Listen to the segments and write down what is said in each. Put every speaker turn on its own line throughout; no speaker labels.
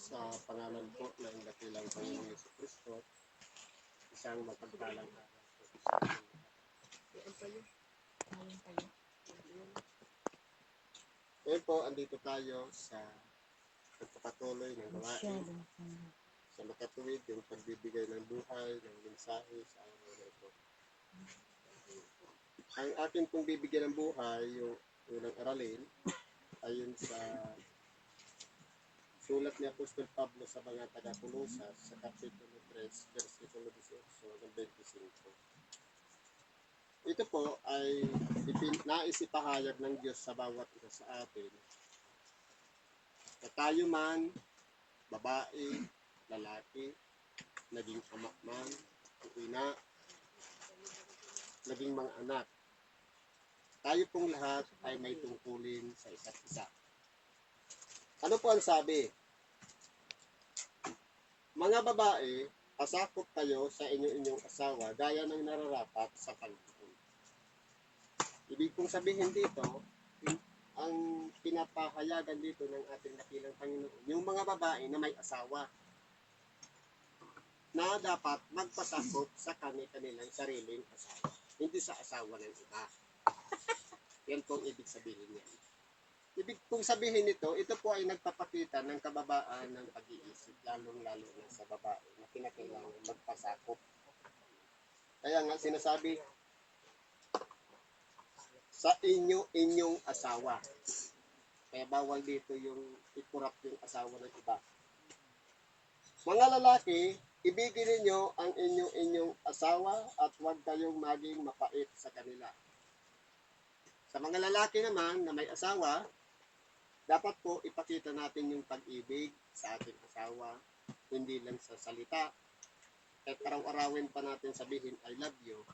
Sa pangalan po ng dakilang Panginoong Jesucristo, isang mapagpalang araw po sa ating lahat. Ngayon po, andito tayo sa pagpapatuloy ng gawain sa makatuwid yung pagbibigay ng buhay, ng mensahe sa araw na ito. Ang akin pong bibigyan ng buhay, yung unang aralin, ayon sa sulat ni Apostol Pablo sa mga taga-Kolosas sa Kapitulo 3, versikulo 18 hanggang 25. Ito po ay naisipahayag ng Diyos sa bawat isa sa atin. Na tayo man, babae, lalaki, naging ama man, ina, naging mga anak. Tayo pong lahat ay may tungkulin sa isa't isa. Ano po ang sabi? Mga babae, pasakop kayo sa inyong asawa gaya ng nararapat sa Panginoon. Ibig kong sabihin dito, ang pinapahayagan dito ng ating dakilang Panginoon, yung mga babae na may asawa, na dapat magpasakop sa kanilang sariling asawa, hindi sa asawa ng iba. Yan po ang ibig sabihin niya. Ibig kong sabihin nito, ito po ay nagpapakita ng kababaan ng pag-iisip, lalong-lalo na sa babae, na kinakailangan magpasakop. Kaya nga sinasabi, sa inyong asawa. Kaya bawal dito yung ikurap yung asawa ng iba. Mga lalaki, ibigin ninyo ang inyong asawa at huwag kayong maging mapait sa kanila. Sa mga lalaki naman na may asawa, dapat po ipakita natin yung pag-ibig sa ating asawa, hindi lang sa salita. At araw-arawin pa natin sabihin, I love you.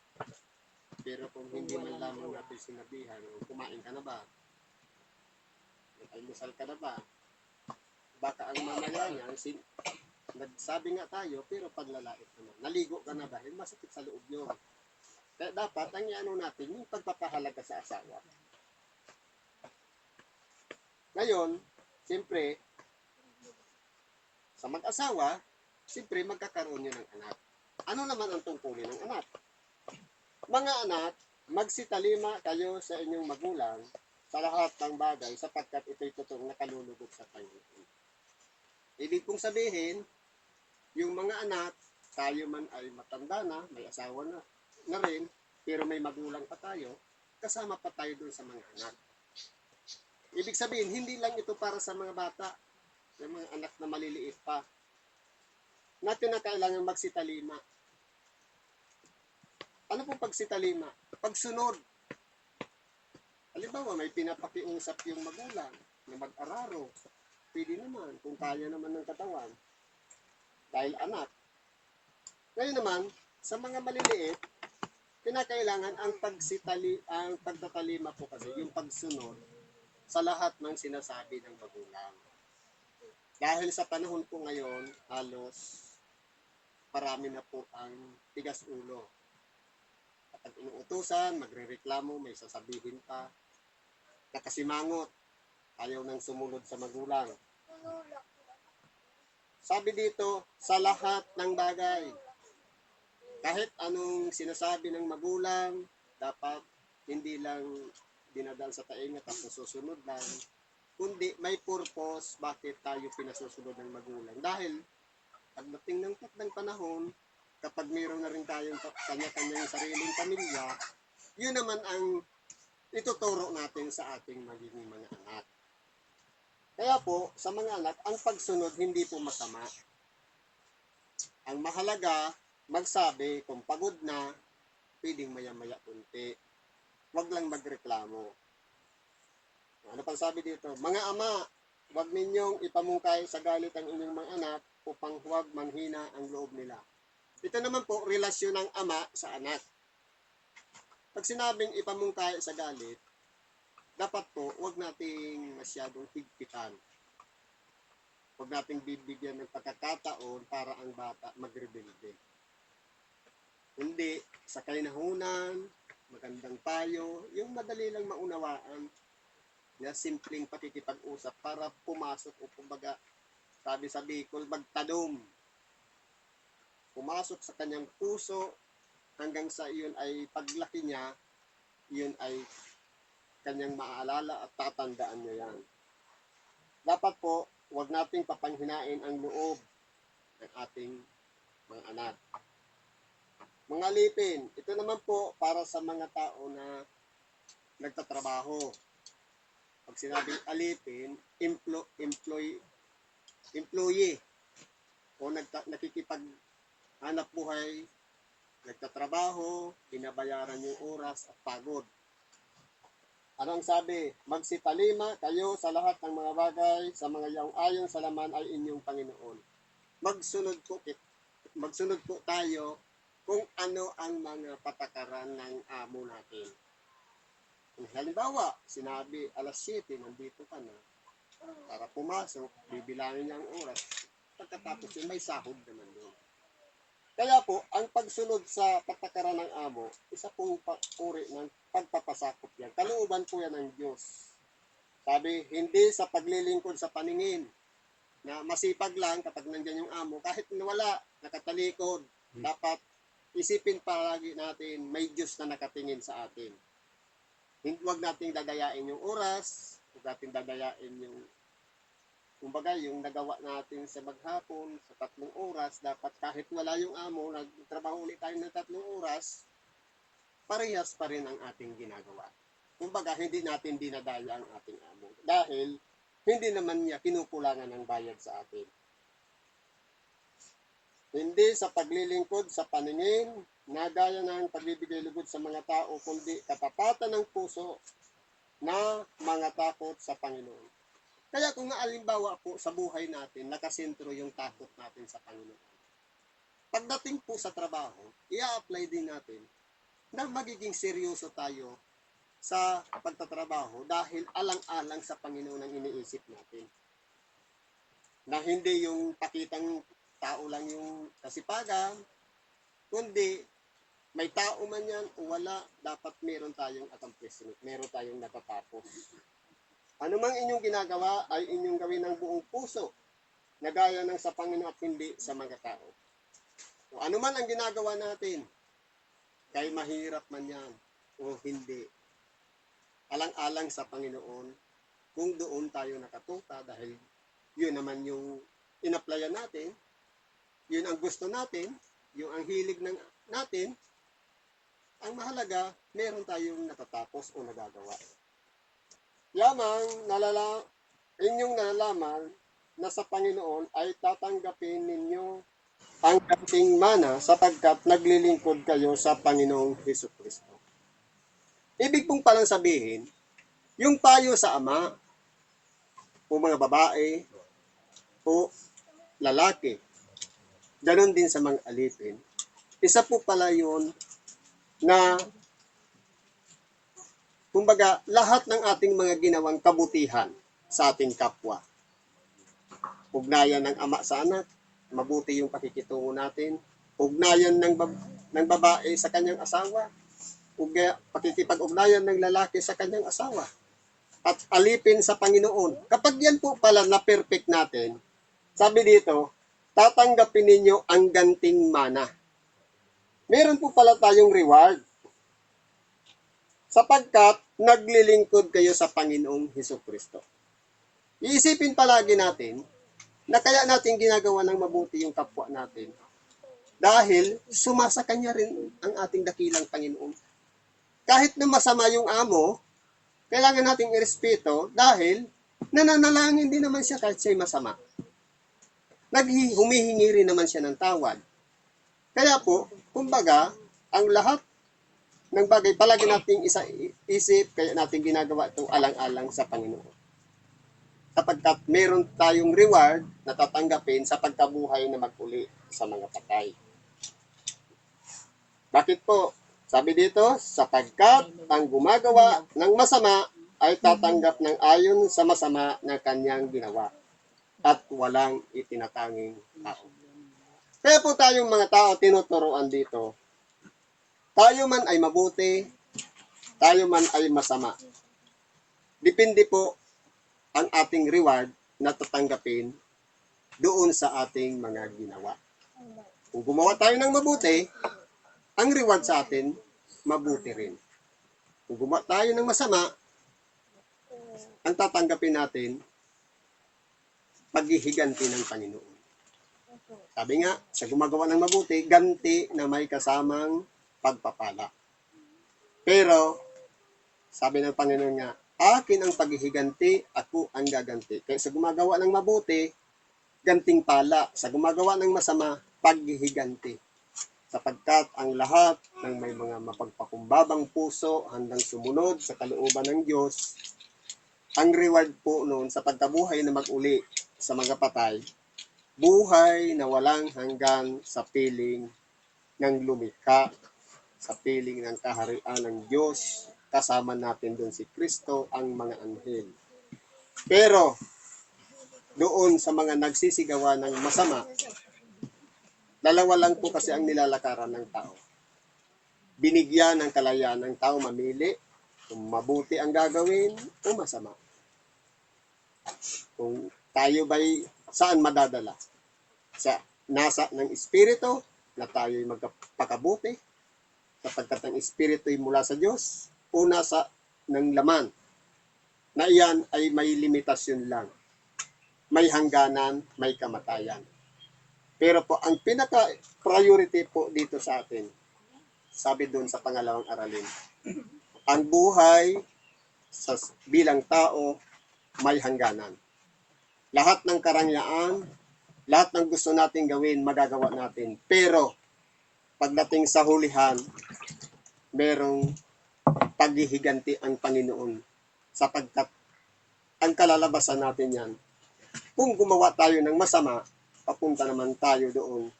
Pero kung hindi man lamang natin sinabihan, kumain ka na ba? Nag-almusal ka na ba? Baka ang mamaya niya, nagsabi nga tayo, pero paglalait naman. Naligo ka na ba? Masakit sa loob yun. Kaya dapat, ang iano natin, yung pagpapahalaga sa asawa. Ngayon, siyempre, sa mag-asawa, siyempre magkakaroon nyo ng anak. Ano naman ang tungkulin ng anak? Mga anak, magsitalima kayo sa inyong magulang sa lahat ng bagay sapagkat ito'y totoong nakalulugod sa Panginoon. Ibig kong sabihin, yung mga anak, tayo man ay matanda na, may asawa na rin, pero may magulang pa tayo, kasama pa tayo dun sa mga anak. Ibig sabihin, hindi lang ito para sa mga bata, yung mga anak na maliliit pa, natin na kailangan magsitalima. Ano pong pagsitalima? Pagsunod. Halimbawa, may pinapakiusap yung magulang na mag-araro. Pwede naman, kung kaya naman ng katawan. Dahil anak. Ngayon naman, sa mga maliliit, kinakailangan ang pagtatalima po kasi, yung pagsunod sa lahat ng sinasabi ng magulang. Dahil sa panahon po ngayon, halos parami na po ang tigas ulo. Kapag inuutusan, magrereklamo, may sasabihin pa, nakasimangot, ayaw nang sumunod sa magulang. Sabi dito, sa lahat ng bagay, kahit anong sinasabi ng magulang, dapat hindi lang dinadal sa tainga tapos susunod lang, kundi may purpose bakit tayo pinasusunod ng magulang. Dahil pagdating ng takdang panahon, kapag mayroon na rin tayong kanya-kanyang sariling pamilya, yun naman ang ituturo natin sa ating magiging mga anak. Kaya po, sa mga anak, ang pagsunod hindi po masama. Ang mahalaga, magsabi kung pagod na, pwedeng maya-maya kunti. Huwag lang magreklamo. Ano pang sabi dito? Mga ama, huwag ninyong ipamungkay sa galit ang inyong mga anak upang huwag manghina ang loob nila. Ito naman po, relasyon ng ama sa anak. Pag sinabing ipamungkay sa galit, dapat po, huwag nating masyadong higpitan. Huwag nating bibigyan ng pagkakataon para ang bata magrebelde. Hindi, sa kainahunan, magandang payo, yung madali lang maunawaan na simpleng pakikipag-usap para pumasok o kumbaga sabi sa Bicol, magtadom. Pumasok sa kanyang puso hanggang sa iyon ay paglaki niya, iyon ay kanyang maaalala at tatandaan niya yan. Dapat po, huwag nating papanghinain ang loob ng ating mga anak. Mga alipin, ito naman po para sa mga tao na nagtatrabaho. Pag sinabing alipin, employee o nakikipaghanap buhay, nagtatrabaho, binabayaran yung oras at pagod. Ano ang sabi? Magsitalima kayo sa lahat ng mga bagay, sa mga yaong ayon sa laman ay inyong Panginoon. Magsunod po tayo kung ano ang mga patakaran ng amo natin. Kung halimbawa, sinabi alas 7, nandito ka na, para pumasok, bibilangin niya ang oras, pagkatapos yun, may sahod naman doon. Kaya po, ang pagsunod sa patakaran ng amo, isa pong uri ng pagpapasakop yan. Kalooban po yan ng Diyos. Sabi, hindi sa paglilingkod sa paningin, na masipag lang kapag nandiyan yung amo, kahit wala, nakatalikod, dapat isipin palagi natin, may Diyos na nakatingin sa atin. Huwag nating dadayain yung oras, huwag nating dadayain yung kumbaga, yung nagawa natin sa maghapon, sa 3 oras, dapat kahit wala yung amo, nagtrabaho ulit tayo ng 3 oras, parehas pa rin ang ating ginagawa. Kumbaga, hindi natin dinadaya ang ating amo. Dahil, hindi naman niya kinukulangan ng bayad sa atin. Hindi sa paglilingkod sa paningin, na gaya ng pagbibigay lugod sa mga tao, kundi katapatan ng puso na mga takot sa Panginoon. Kaya kung alimbawa po sa buhay natin, nakasentro yung takot natin sa Panginoon. Pagdating po sa trabaho, i-apply din natin na magiging seryoso tayo sa pagtatrabaho dahil alang-alang sa Panginoon ang iniisip natin. Na hindi yung pakitang tao lang yung kasipagan, kundi may tao man yan o wala, dapat meron tayong accomplishment, meron tayong natatapos. Ano mang inyong ginagawa ay inyong gawin ng buong puso, na gaya ng sa Panginoon at hindi sa mga tao. O ano man ang ginagawa natin, kay mahirap man yan o hindi, alang-alang sa Panginoon, kung doon tayo nakatuta dahil yun naman yung inaplayan natin, yun ang gusto natin, yung ang hilig natin, ang mahalaga, meron tayong natatapos o nagagawa. Yamang inyong nalalaman na sa Panginoon ay tatanggapin ninyo ang ganting mana sapagkat naglilingkod kayo sa Panginoong Hesukristo. Ibig pong palang sabihin, yung payo sa ama o mga babae o lalaki, ganon din sa mga alipin, isa po pala yun na kumbaga, lahat ng ating mga ginawang kabutihan sa ating kapwa. Ugnayan ng ama sa anak, mabuti yung pakikitungo natin. Ugnayan ng babae sa kanyang asawa. Pakikipag-ugnayan ng lalaki sa kanyang asawa. At alipin sa Panginoon. Kapag yan po pala na-perfect natin, sabi dito, tatanggapin ninyo ang ganting mana. Meron po pala tayong reward sapagkat naglilingkod kayo sa Panginoong Hesukristo. Iisipin palagi natin na kaya natin ginagawa ng mabuti yung kapwa natin dahil sumasa kanya rin ang ating dakilang Panginoon. Kahit na masama yung amo, kailangan nating irespeto dahil nananalangin din naman siya kahit siya'y masama. Humihingi rin naman siya ng tawad. Kaya po, kumbaga, ang lahat ng bagay, palagi nating isip, kaya natin ginagawa ito alang-alang sa Panginoon. Sapagkat meron tayong reward na tatanggapin sa pagkabuhay na maguli sa mga patay. Bakit po? Sabi dito, sapagkat ang gumagawa ng masama ay tatanggap ng ayon sa masama na kanyang ginawa at walang itinatanging tao. Kaya po tayong mga tao tinuturuan dito, tayo man ay mabuti, tayo man ay masama. Depende po ang ating reward na tatanggapin doon sa ating mga ginawa. Kung gumawa tayo ng mabuti, ang reward sa atin, mabuti rin. Kung gumawa tayo ng masama, ang tatanggapin natin, paghihiganti ng Panginoon. Sabi nga, sa gumagawa ng mabuti, ganti na may kasamang pagpapala. Pero, sabi ng Panginoon nga, akin ang paghihiganti, ako ang gaganti. Kaya sa gumagawa ng mabuti, ganting pala. Sa gumagawa ng masama, paghihiganti. Sapagkat ang lahat ng may mga mapagpakumbabang puso handang sumunod sa kalooban ng Diyos, ang reward po noon sa pagkabuhay na mag-uli sa mga patay, buhay na walang hanggan sa piling ng lumikha, sa piling ng kaharian ng Diyos, kasama natin doon si Kristo, ang mga anghel. Pero, doon sa mga nagsisigawa ng masama, dalawa lang po kasi ang nilalakaran ng tao. Binigyan ng kalayaan ng tao mamili kung mabuti ang gagawin o masama. Kung tayo ba'y saan madadala? Sa nasa ng Espiritu na tayo'y magpakabuti, sapagkat ang Espiritu ay mula sa Diyos, o nasa ng laman, na iyan ay may limitasyon lang. May hangganan, may kamatayan. Pero po, ang pinaka-priority po dito sa atin, sabi doon sa pangalawang aralin, ang buhay sa bilang tao may hangganan. Lahat ng karangyaan, lahat ng gusto nating gawin, magagawa natin. Pero, pagdating sa hulihan, merong paghihiganti ang Panginoon. Sapagkat, ang kalalabasan natin yan, kung gumawa tayo ng masama, papunta naman tayo doon.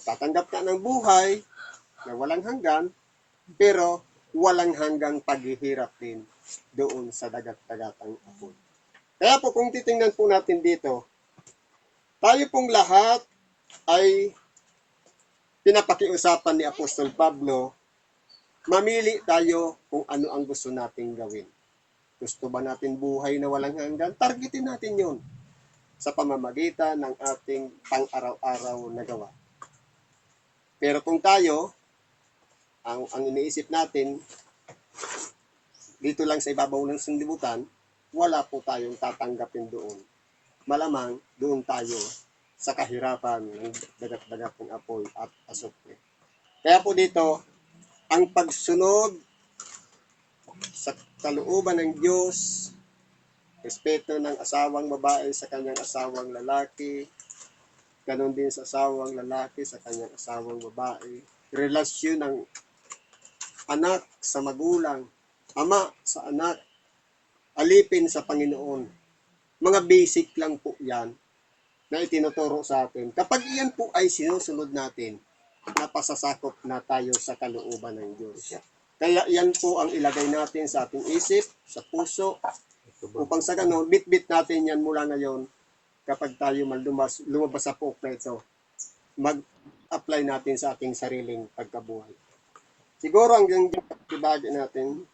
Tatanggap ka ng buhay na walang hanggan, pero walang hanggang paghihirap din doon sa dagat-dagatang apoy. Kaya po kung titingnan po natin dito, tayo pong lahat ay pinapakiusapan ni Apostol Pablo, mamili tayo kung ano ang gusto nating gawin. Gusto ba natin buhay na walang hanggan? Targetin natin yon sa pamamagitan ng ating pang-araw-araw na gawa. Pero kung tayo, ang iniisip natin, dito lang sa ibabaw ng sanlibutan, wala po tayong tatanggapin doon. Malamang doon tayo sa kahirapan ng dagat-dagat ng apoy at asupre. Kaya po dito, ang pagsunod sa kalooban ng Diyos, respeto ng asawang babae sa kanyang asawang lalaki, ganon din sa asawang lalaki sa kanyang asawang babae, relasyon ng anak sa magulang, ama sa anak, alipin sa Panginoon. Mga basic lang po yan na itinuturo sa atin. Kapag iyan po ay sinusunod natin, napasasakop na tayo sa kalooban ng Diyos. Kaya iyan po ang ilagay natin sa ating isip, sa puso, upang sa ganon, bit-bit natin yan mula ngayon kapag tayo lumabas sa pulpito, mag-apply natin sa ating sariling pagkabuhay. Siguro hanggang dyan ibagi natin.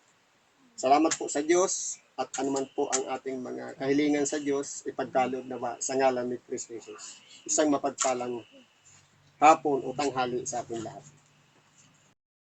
Salamat po sa Diyos at anuman po ang ating mga kahilingan sa Diyos, ipagkaloob na sa ngalan ni Kristo Jesus. Isang mapagpalang hapon o tanghali sa ating lahat.